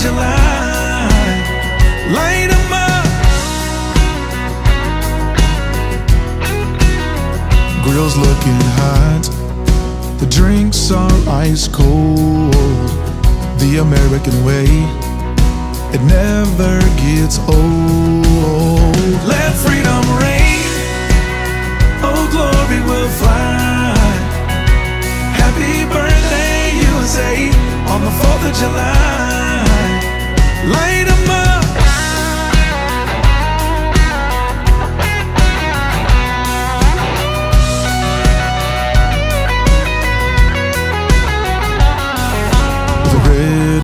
your light, light 'em up. Grills looking hot, the drinks are ice cold. The American way, it never gets old.